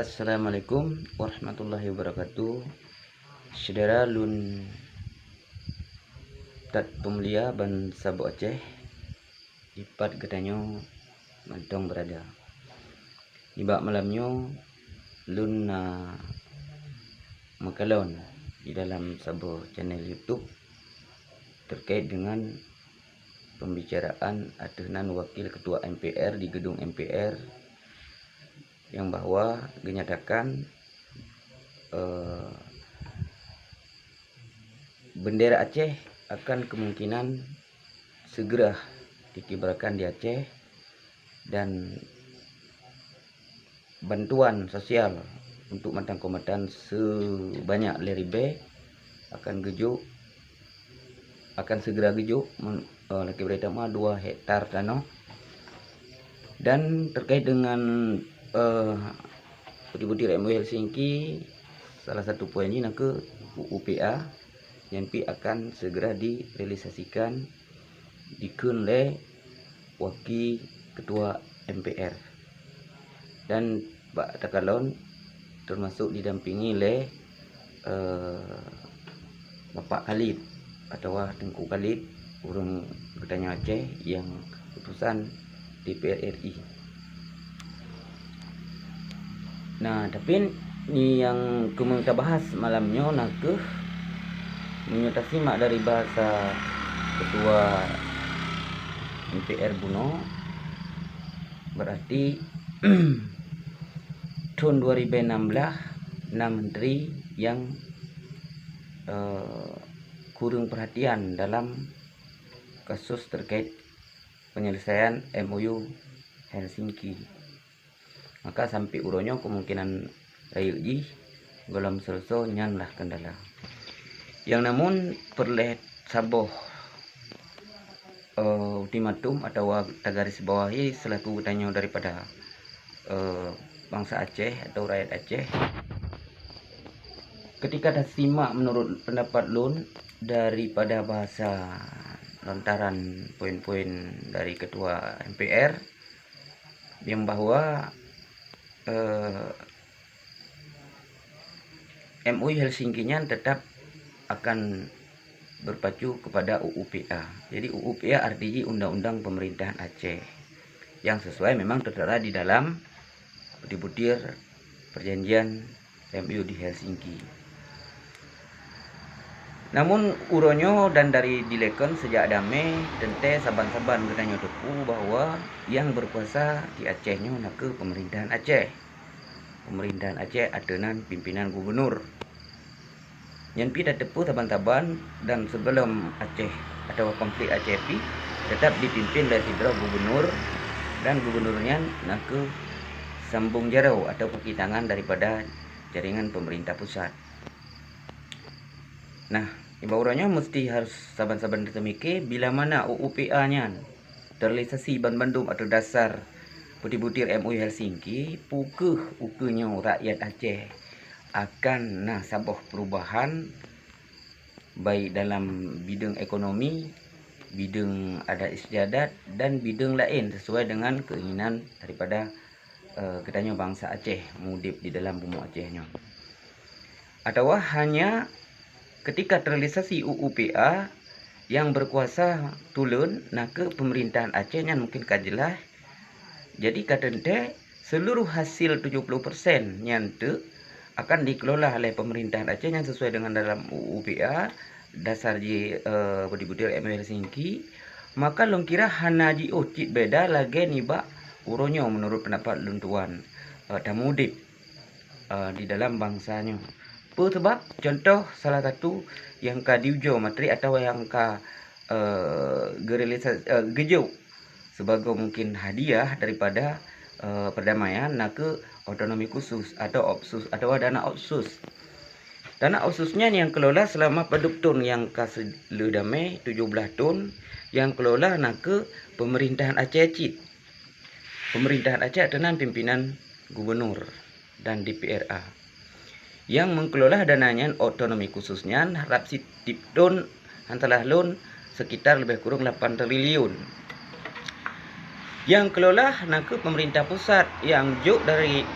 Assalamualaikum warahmatullahi wabarakatuh. Saudara lun tat pemulia ban Sabo Aceh ipat getanyo mantong berada. Ibak malamnyo lun makalon di dalam Sabo channel YouTube terkait dengan pembicaraan adunan wakil ketua MPR di gedung MPR yang bahwa dinyatakan bendera Aceh akan kemungkinan segera dikibarkan di Aceh dan bantuan sosial untuk matang komatan sebanyak leribe akan segera gejuk laki berita 2 hektar tanah. Dan terkait dengan Budi-Budi MUI Helsinki, salah satu poinnya nak ke UPA yang akan segera direalisasikan dikun oleh wakil ketua MPR dan Pak Takalon termasuk didampingi oleh Bapak Khalid atau Tengku Khalid urang Getanya Aceh yang utusan DPR RI. Nah, tapi ni yang kita bahas malamnya nak ke menyatakan mak dari bahasa ketua MPR Buno berarti tahun 2016 6 menteri yang kurang perhatian dalam kasus terkait penyelesaian MOU Helsinki. Maka sampai uronyo kemungkinan rayu ji golom selso nyan lah kendala. Yang namun perleh saboh ultimatum atau garis bawahi selaku tanya daripada bangsa Aceh atau rakyat Aceh. Ketika dah simak menurut pendapat lun daripada bahasa lontaran poin-poin dari ketua MPR yang bahwa MUI Helsinki-nya tetap akan berpacu kepada UUPA. Jadi UUPA artinya Undang-Undang Pemerintahan Aceh yang sesuai memang tertera di dalam butir perjanjian MUI di Helsinki. Namun uronyo dan dari dilekon sejak damai tente saban-saban katanya tepu bahwa yang berkuasa di Acehnya nak ke pemerintahan Aceh. Pemerintahan Aceh adenan pimpinan gubernur. Yang pi tepu taban-taban dan sebelum Aceh atau konflik Aceh pi tetap dipimpin oleh sidra gubernur dan gubernurnya nak ke sambung jarau atau kaki tangan daripada jaringan pemerintah pusat. Nah, ibaratnya mesti harus saban-saban kita mikir bila mana UUPA-nya terrealisasi bandum atau dasar butir-butir MUI Helsinki, ukunya rakyat Aceh akan sabuh perubahan baik dalam bidang ekonomi, bidang adat istiadat dan bidang lain sesuai dengan keinginan daripada katanya bangsa Aceh mudip di dalam bumi Acehnya. Atau hanya ketika terrealisasi UUPA yang berkuasa tulun nak ke pemerintahan Acehnya mungkin kajelah. Jadi katente seluruh hasil 70% nyantu akan dikelola oleh pemerintahan Aceh yang sesuai dengan dalam UUPA dasar di butir MUI Helsinki. Maka long kira hana ji cit beda lagi niba uronyo menurut pendapat luntuan tamudip di dalam bangsanya. Sebab contoh salah satu yang diujo materi atau yang gejuk sebagai mungkin hadiah daripada perdamaian nak ke otonomi khusus atau opsus atau dana opsus. Dana opsusnya yang kelola selama paduk tahun yang kaselu damai 17 tahun yang kelola nak ke pemerintahan Aceh Cid. Pemerintahan Aceh dengan pimpinan gubernur dan DPRA. Yang mengelola dananya otonomi khususnya harap sitip don hantalah loan sekitar lebih kurang 8 triliun. Yang kelola nak ke pemerintah pusat yang juk dari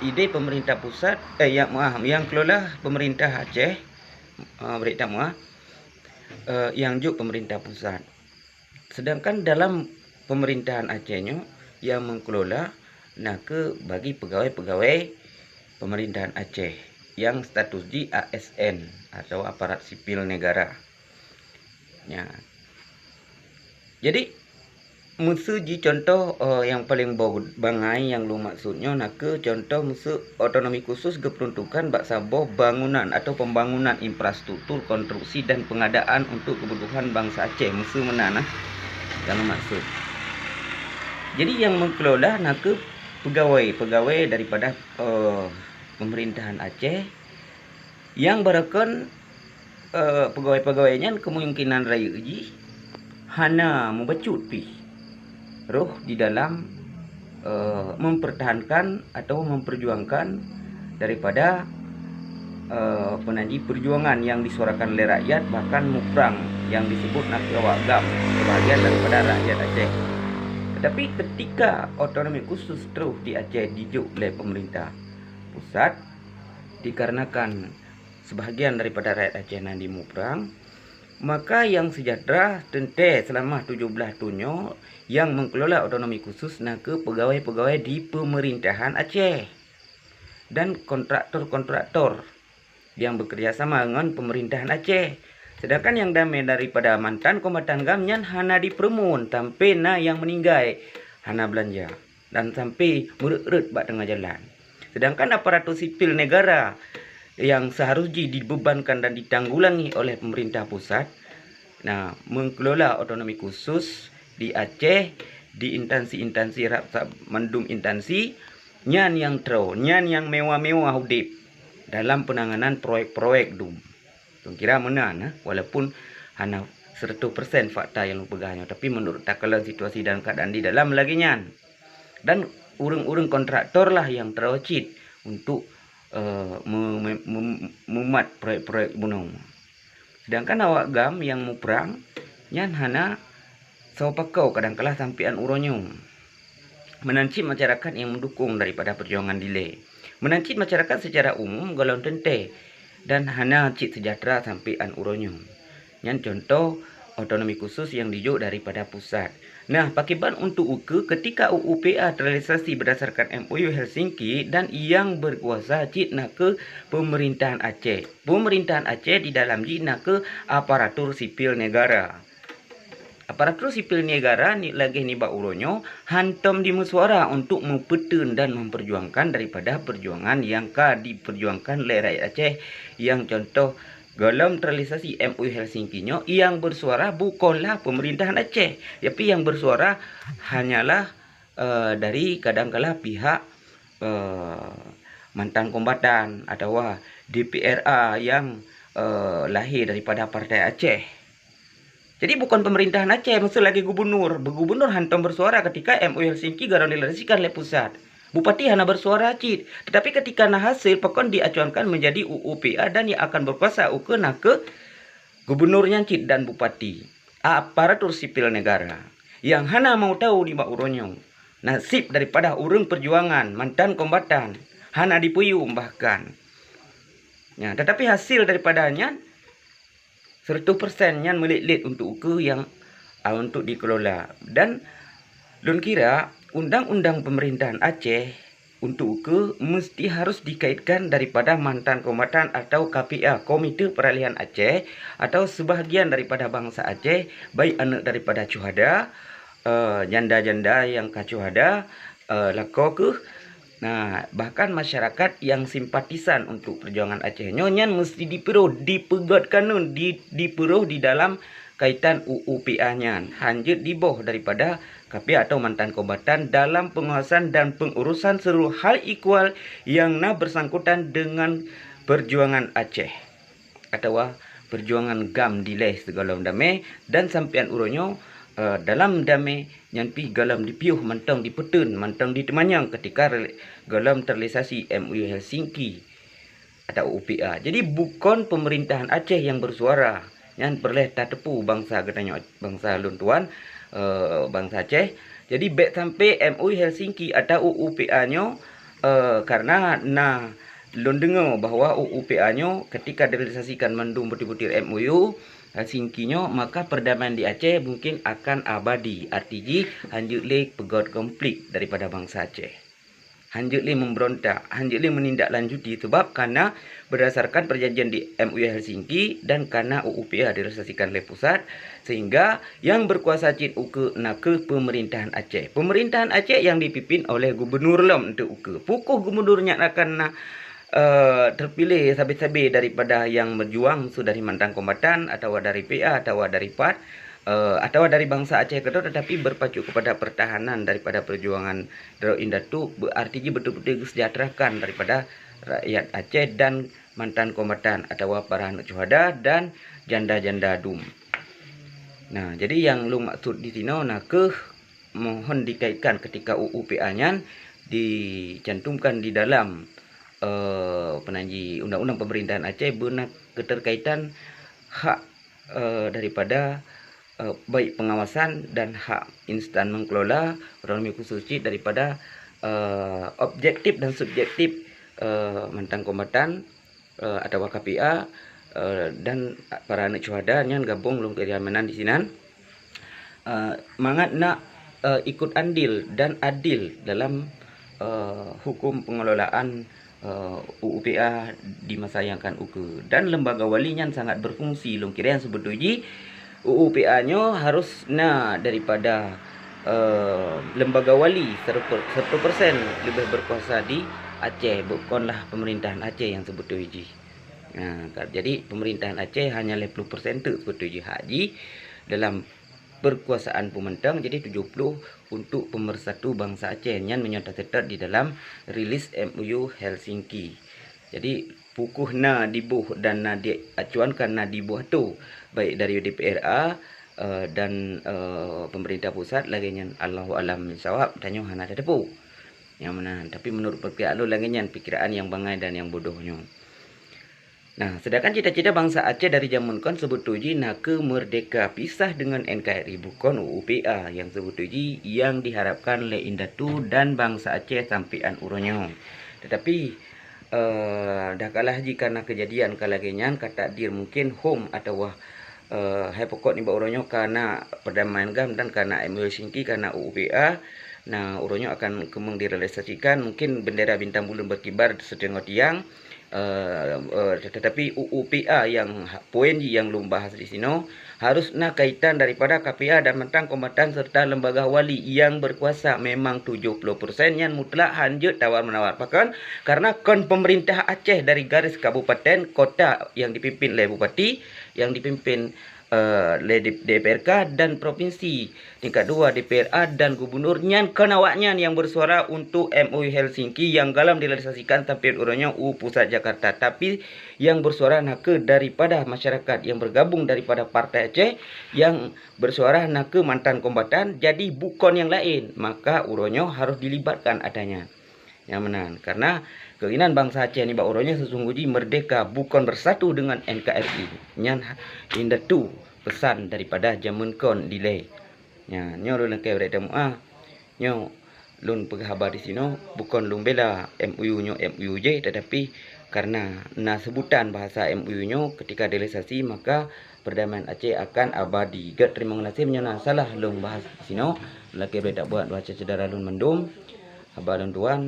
ide pemerintah pusat yang kelola pemerintah Aceh, berita yang juk pemerintah pusat. Sedangkan dalam pemerintahan Acehnya yang mengelola ke bagi pegawai-pegawai pemerintahan Aceh yang status di ASN atau aparat sipil negara. Ya. Jadi musuh ji contoh yang paling bangai yang lu maksudnya ke contoh musuh otonomi khusus keperuntukan bak saboh bangunan atau pembangunan infrastruktur konstruksi dan pengadaan untuk kebutuhan bangsa Aceh musuh menana yang maksud. Jadi yang mengelola ke pegawai daripada pemerintahan Aceh yang berakon pegawai-pegawainya kemungkinan raya uji hana membecut pi roh di dalam mempertahankan atau memperjuangkan daripada penanji perjuangan yang disuarakan oleh rakyat, bahkan muprang yang disebut Wagam sebagian daripada rakyat Aceh. Tetapi ketika otonomi khusus terus di Aceh dijuk oleh pemerintah pusat dikarenakan sebahagian daripada rakyat Aceh nanti muprang, maka yang sejahtera tente selama 17 tahun yang mengelola otonomi khusus ke pegawai-pegawai di pemerintahan Aceh dan kontraktor-kontraktor yang bekerja sama dengan pemerintahan Aceh. Sedangkan yang damai daripada mantan kombatan gamnyan hana dipermun sampai yang meninggal hana belanja dan sampai merut-rut bak tengah jalan. Sedangkan aparatur sipil negara yang seharusnya dibebankan dan ditanggulangi oleh pemerintah pusat mengelola otonomi khusus di Aceh di instansi-instansi mandum instansi nyan yang mewah-mewah udip dalam penanganan proyek-proyek kira mana walaupun hanya 100% fakta yang pegahnya, tapi menurut takalan situasi dan keadaan di dalam lagi nyan dan urung-urung kontraktor lah yang terwajib untuk memuat proyek-proyek bunung. Sedangkan awak gam yang muprang nyan hana sawapakau kadangkala sampian uronyo menancip masyarakat yang mendukung daripada perjuangan delay, menancip masyarakat secara umum golong tente dan hana cik sejahtera sampian uronyo. Yang contoh otonomi khusus yang dijuk daripada pusat. Pakiban untuk ketika UUPA terrealisasi berdasarkan MOU Helsinki dan yang berkuasa cik ke pemerintahan Aceh. Pemerintahan Aceh di dalam cik ke aparatur sipil negara. Aparatur sipil negara ni lagi ni bak uronyo hantam di musyawarah untuk mempetun dan memperjuangkan daripada perjuangan yang diperjuangkan oleh rakyat Aceh. Yang contoh dalam terrealisasi MOU Helsinki yang bersuara bukanlah pemerintahan Aceh, tapi yang bersuara hanyalah dari kadangkala pihak mantan kombatan atau DPRA yang lahir daripada partai Aceh. Jadi bukan pemerintahan Aceh, maksud lagi gubernur. Gubernur hantam bersuara ketika MOU Helsinki garang dilerasikan oleh pusat. Bupati hanya bersuara cid. Tetapi ketika hasil pokon diacuankan menjadi UUPA dan yang akan berkuasa ke gubernurnya cid dan bupati. Aparatur sipil negara. Yang hana mau tahu di bak uronyo. Nasib daripada urung perjuangan, mantan kombatan. Hana dipuyum bahkan. Tetapi hasil daripadanya 100% yang melit-lit untuk yang untuk dikelola. Dan lun kira undang-undang pemerintahan Aceh untuk mesti harus dikaitkan daripada mantan kombatan atau KPA, Komite Peralihan Aceh, atau sebahagian daripada bangsa Aceh, baik anak daripada cuhada, janda-janda yang kacuhada, lako bahkan masyarakat yang simpatisan untuk perjuangan Aceh nyan mesti dipegatkan diperuh di dalam kaitan UUPA nyan hanjut di bawah daripada KPA atau mantan kombatan dalam pengawasan dan pengurusan seluruh hal ikhwal yang bersangkutan dengan perjuangan Aceh atau perjuangan GAM dileh segala damai dan sampian uronyo dalam damai nyampi galam dipiuh mantang dipetun mantang ditemanyang ketika galam terrealisasi MOU Helsinki atau UPA. Jadi bukan pemerintahan Aceh yang bersuara yang perleh tak tepu bangsa katanya bangsa luntuan bangsa Aceh. Jadi baik sampai MOU Helsinki atau UPA nyo karena lon dengar bahawa UUPA-nyo ketika direalisasikan mendung butir-butir MOU Helsinki-nyo, maka perdamaian di Aceh mungkin akan abadi. Artinya hanjut le pegot konflik daripada bangsa Aceh. Hanjut le memberontak, hanjut le menindaklanjuti sebab karena berdasarkan perjanjian di MOU Helsinki dan karena UUPA direalisasikan oleh pusat, sehingga yang berkuasa cit uke nak ke pemerintahan Aceh. Pemerintahan Aceh yang dipimpin oleh gubernur lom untuk uke. Pukuh gubernurnya akan terpilih sabi-sabi daripada yang berjuang dari mantan kombatan atau dari PA atau dari PAD atau dari bangsa Aceh kedua, tetapi berpacu kepada pertahanan daripada perjuangan Datuk Indatu, artinya betul-betul sejahterakan daripada rakyat Aceh dan mantan kombatan atau para anak syuhada dan janda-janda DUM. Nah, jadi yang lu maksud di sini mohon dikaitkan ketika UUPA-nya dicantumkan di dalam penanji undang-undang pemerintahan Aceh benar keterkaitan hak daripada baik pengawasan dan hak instan mengelola otonomi khusus daripada objektif dan subjektif mantan kombatan atau KPA dan para anak syuhada yang gabung dalam keamanan di sini mangat nak ikut andil dan adil dalam hukum pengelolaan UUPA di masa yang akan uke. Dan lembaga walinya sangat berfungsi. Long kira yang sebut uji UUPA-nyo harus daripada lembaga wali 100% lebih berkuasa di Aceh, bukanlah pemerintahan Aceh yang sebut uji. Nah, jadi pemerintahan Aceh hanya 50% tu sebut uji haji dalam berkuasaan pementang, jadi 70 untuk pemersatu bangsa Aceh yang menyerta-serta di dalam rilis MOU Helsinki. Jadi pukuh dibuh dan diacuankan dibuh tu baik dari DPRA dan pemerintah pusat lagi yang Allahu alam sawab tanyo hana depu. Yang mana tapi menurut perkiraan lu lagi yang pikiran yang bangai dan yang bodohnya. Nah, sedangkan cita-cita bangsa Aceh dari zaman kon sebut uji nak ke merdeka pisah dengan NKRI, bukan UUPA yang sebut uji yang diharapkan oleh Indatu dan bangsa Aceh sampai uronyo. Tetapi dah kalah jika nak kejadian kalagenyan kata dir mungkin home atau hai pokok ni uronyo karena perdamaian gam dan karena MOU Helsinki karena UUPA. Nah, uronyo akan kemung direalisasikan mungkin bendera bintang bulan berkibar setengah tiang. Tetapi UUPA yang poin yang lu bahas di sini harus kaitan daripada KPA dan mantan kombatan serta lembaga wali yang berkuasa memang 70% yang mutlak hanjut tawar-menawar pakan karena kon pemerintah Aceh dari garis kabupaten kota yang dipimpin oleh bupati, yang dipimpin DPRK dan provinsi, tingkat 2 DPRA dan gubernurnya kenawaknya yang bersuara untuk MOU Helsinki yang galam direalisasikan sampai urangnya pusat Jakarta, tapi yang bersuara ke daripada masyarakat yang bergabung daripada partai Aceh yang bersuara ke mantan kombatan, jadi bukan yang lain, maka urangnya harus dilibatkan adanya. Yang menang karena keinginan bangsa Aceh ni urangnya sesungguhnya merdeka bukan bersatu dengan NKRI. Nyan indatu pesan daripada zaman kon delay. Nya nyo lun ke berada nyo lun penghabar di sini bukan lun bela MOU nyo MOU je, tetapi karena sebutan bahasa MOU nyo ketika realisasi maka perdamaian Aceh akan abadi. Gak terima kasih menyana salah lun bahas di sini laki berada buat baca cedera lun mendum habar lun tuan.